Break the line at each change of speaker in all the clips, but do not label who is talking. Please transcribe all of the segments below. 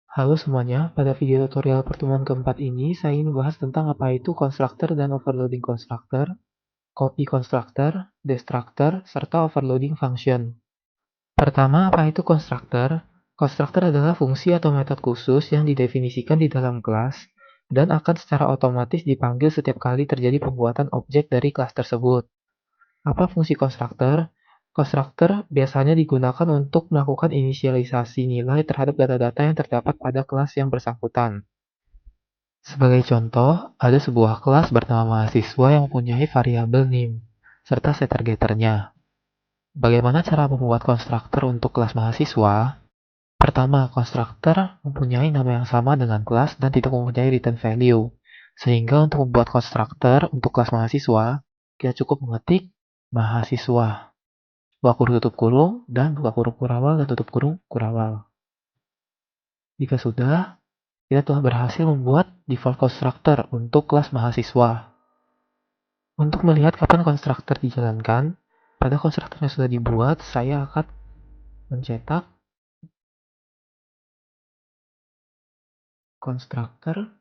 Halo semuanya, pada video tutorial pertemuan keempat ini saya ingin membahas tentang apa itu constructor dan overloading constructor, copy constructor, destructor, serta overloading function. Pertama, apa itu constructor? Constructor adalah fungsi atau metode khusus yang didefinisikan di dalam kelas dan akan secara otomatis dipanggil setiap kali terjadi pembuatan objek dari kelas tersebut. Apa fungsi constructor? Constructor biasanya digunakan untuk melakukan inisialisasi nilai terhadap data-data yang terdapat pada kelas yang bersangkutan. Sebagai contoh, ada sebuah kelas bernama mahasiswa yang mempunyai variabel name, serta setter-getternya. Bagaimana cara membuat konstruktor untuk kelas mahasiswa? Pertama, konstruktor mempunyai nama yang sama dengan kelas dan tidak mempunyai return value. Sehingga untuk membuat konstruktor untuk kelas mahasiswa, kita cukup mengetik mahasiswa, buka kurung tutup kurung, dan buka kurung kurawal dan tutup kurung kurawal. Jika sudah, kita telah berhasil membuat default constructor untuk kelas mahasiswa. Untuk melihat kapan konstruktor dijalankan, pada konstruktor yang sudah dibuat, saya akan mencetak konstruktor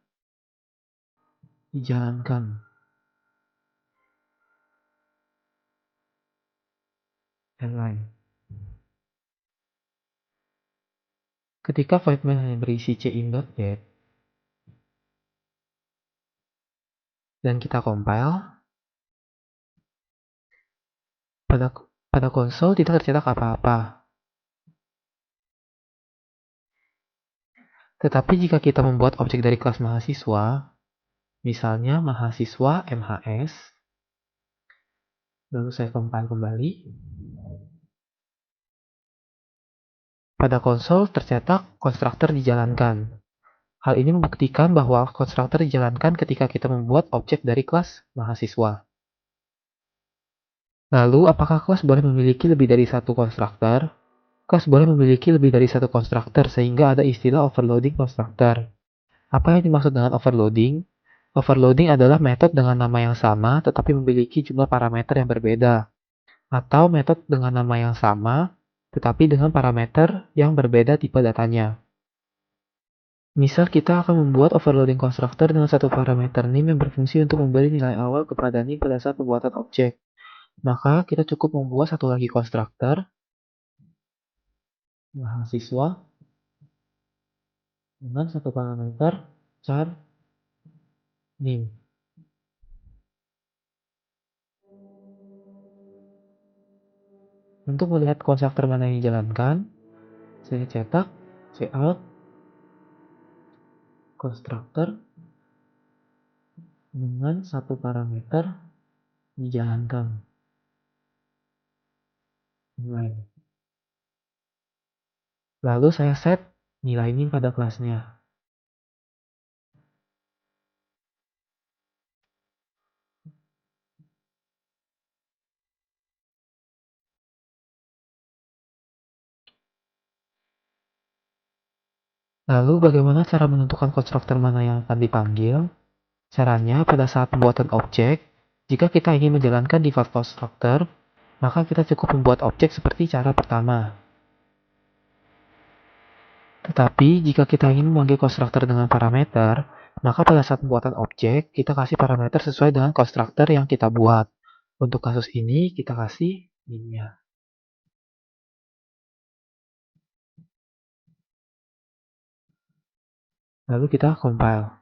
dijalankan. Inline. Ketika void main hanya berisi cin.get dan kita compile, pada konsol tidak tercetak apa-apa. Tetapi jika kita membuat objek dari kelas mahasiswa, misalnya mahasiswa MHS, lalu saya compile kembali, pada konsol tercetak konstruktor dijalankan. Hal ini membuktikan bahwa konstruktor dijalankan ketika kita membuat objek dari kelas mahasiswa. Lalu, apakah kelas boleh memiliki lebih dari satu konstruktor? Kelas boleh memiliki lebih dari satu konstruktor sehingga ada istilah overloading konstruktor. Apa yang dimaksud dengan overloading? Overloading adalah metode dengan nama yang sama tetapi memiliki jumlah parameter yang berbeda. Atau metode dengan nama yang sama tetapi dengan parameter yang berbeda tipe datanya. Misal kita akan membuat overloading constructor dengan satu parameter name yang berfungsi untuk memberi nilai awal kepada name pada saat pembuatan objek. Maka kita cukup membuat satu lagi constructor mahasiswa dengan satu parameter char name. Untuk melihat constructor mana yang dijalankan, saya cetak cout constructor dengan satu parameter dijalankan. Lalu saya set nilai ini pada kelasnya. Lalu bagaimana cara menentukan konstruktor mana yang akan dipanggil? Caranya pada saat pembuatan objek, jika kita ingin menjalankan default constructor, maka kita cukup membuat objek seperti cara pertama. Tetapi jika kita ingin memanggil konstruktor dengan parameter, maka pada saat pembuatan objek, kita kasih parameter sesuai dengan konstruktor yang kita buat. Untuk kasus ini, kita kasih name-nya. Lalu kita compile.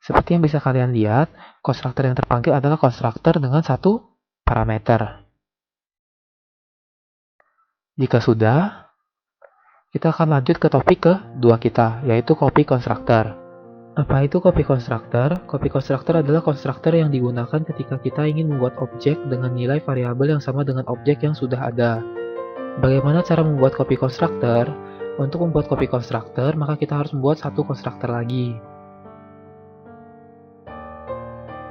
Seperti yang bisa kalian lihat, konstruktor yang terpanggil adalah konstruktor dengan satu parameter. Jika sudah, kita akan lanjut ke topik kedua kita, yaitu copy constructor. Apa itu copy constructor? Copy constructor adalah konstruktor yang digunakan ketika kita ingin membuat objek dengan nilai variabel yang sama dengan objek yang sudah ada. Bagaimana cara membuat copy constructor? Untuk membuat copy constructor, maka kita harus membuat satu konstruktor lagi.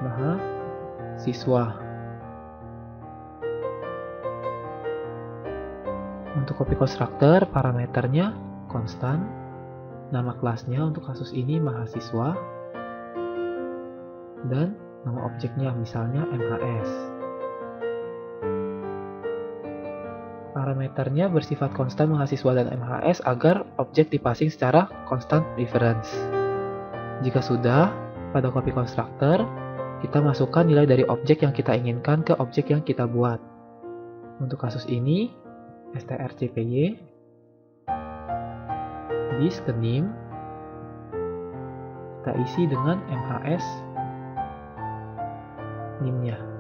Mahasiswa. Untuk copy constructor, parameternya konstan. Nama kelasnya untuk kasus ini mahasiswa. Dan nama objeknya misalnya MHS. Parameternya bersifat konstan mahasiswa dan MHS agar objek dipasing secara constant reference. Jika sudah, pada copy constructor, kita masukkan nilai dari objek yang kita inginkan ke objek yang kita buat. Untuk kasus ini, strcpy bis ke nim kita isi dengan MHS nim-nya.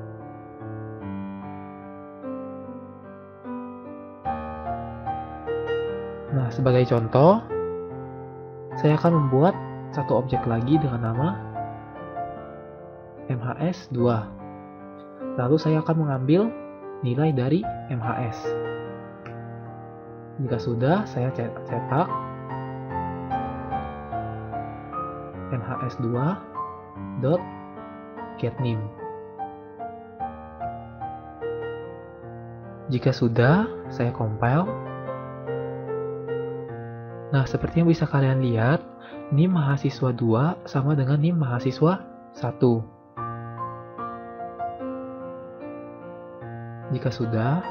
Nah, sebagai contoh, saya akan membuat satu objek lagi dengan nama MHS2. Lalu saya akan mengambil nilai dari MHS. Jika sudah, saya cetak MHS2 dot getName. Jika sudah, saya compile. Nah, seperti yang bisa kalian lihat, NIM mahasiswa 2 sama dengan NIM mahasiswa 1. Jika sudah,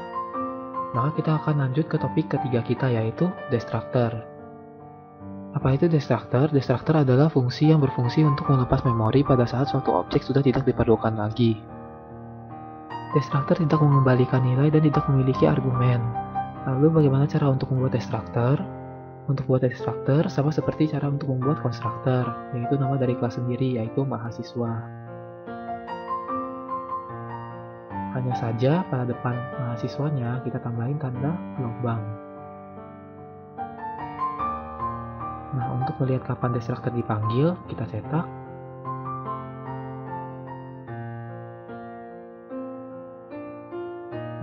maka kita akan lanjut ke topik ketiga kita, yaitu destructor. Apa itu destructor? Destructor adalah fungsi yang berfungsi untuk melepas memori pada saat suatu objek sudah tidak diperlukan lagi. Destructor tidak mengembalikan nilai dan tidak memiliki argumen. Lalu bagaimana cara untuk membuat destructor? Untuk membuat destructor sama seperti cara untuk membuat konstruktor, yaitu nama dari kelas sendiri, yaitu mahasiswa. Hanya saja pada depan mahasiswanya kita tambahin tanda gelombang. Nah, untuk melihat kapan destructor dipanggil, kita cetak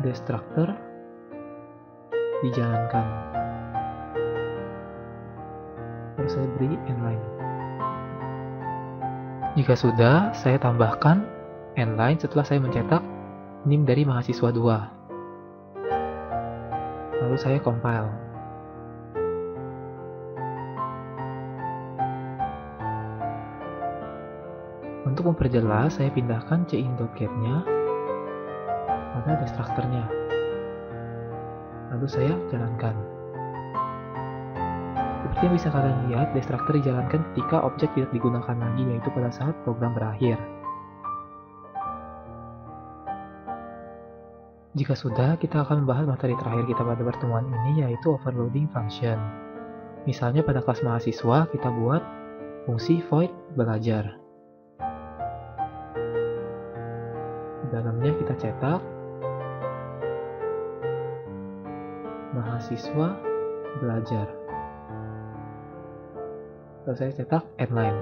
destructor dijalankan. Terus saya beri endline. Jika sudah, saya tambahkan endline setelah saya mencetak NIM dari mahasiswa 2. Lalu saya compile. Untuk memperjelas, saya pindahkan cin.get-nya pada destructor-nya. Lalu saya jalankan. Seperti yang bisa kalian lihat, destructor dijalankan ketika objek tidak digunakan lagi, yaitu pada saat program berakhir. Jika sudah, kita akan membahas materi terakhir kita pada pertemuan ini, yaitu overloading function. Misalnya pada kelas mahasiswa, kita buat fungsi void belajar. Di dalamnya kita cetak mahasiswa belajar. Lalu saya cetak endline.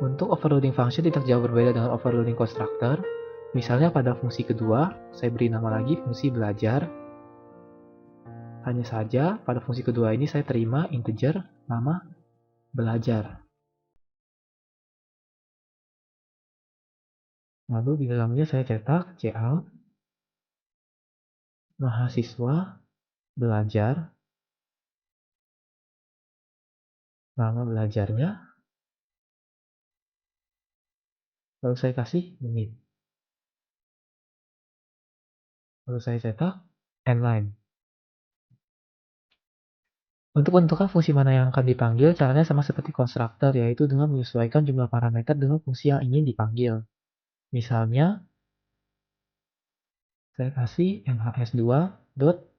Untuk overloading function tidak jauh berbeda dengan overloading constructor. Misalnya pada fungsi kedua, saya beri nama lagi fungsi belajar. Hanya saja pada fungsi kedua ini saya terima integer nama belajar. Lalu di dalamnya saya cetak cout mahasiswa belajar, nama belajarnya, lalu saya kasih menit. Lalu saya cetak endline. Untuk menentukan fungsi mana yang akan dipanggil, caranya sama seperti konstruktor, yaitu dengan menyesuaikan jumlah parameter dengan fungsi yang ingin dipanggil. Misalnya, saya kasih MHS2 dot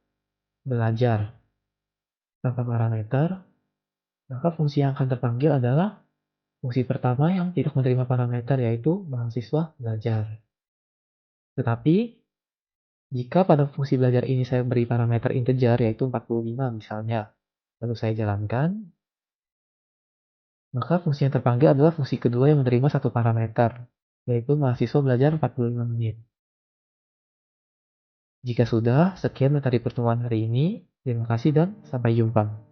belajar tanpa parameter, maka fungsi yang akan terpanggil adalah fungsi pertama yang tidak menerima parameter, yaitu mahasiswa belajar. Tetapi, jika pada fungsi belajar ini saya beri parameter integer, yaitu 45 misalnya, lalu saya jalankan, maka fungsi yang terpanggil adalah fungsi kedua yang menerima satu parameter, yaitu mahasiswa belajar 45 menit. Jika sudah, sekian materi pertemuan hari ini. Terima kasih dan sampai jumpa.